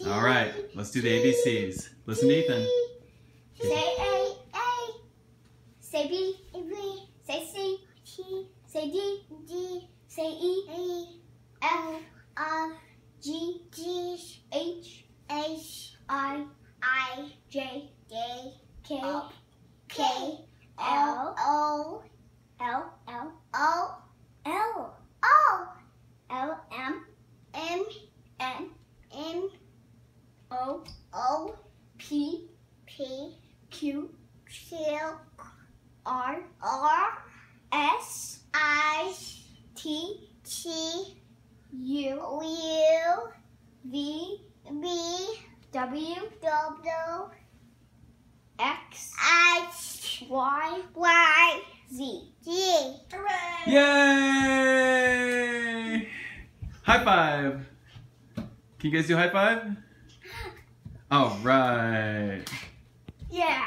All right, let's do the ABCs. Listen to Ethan. Say A, A. Say B, B. Say C, C. Say D, D. Say E, E. F, F. G, G. H, H. I, I. J, J. K, K. L, O. L, L. O, L. O. L, M. M, N. N. O, O. P, P. Q, Q. R, R. S, I. T, T. U, U. V, V. W, W. X, X. Y, Y. Z, Z. Hooray! Yay! High five. Can you guys do high five? All right. Yeah.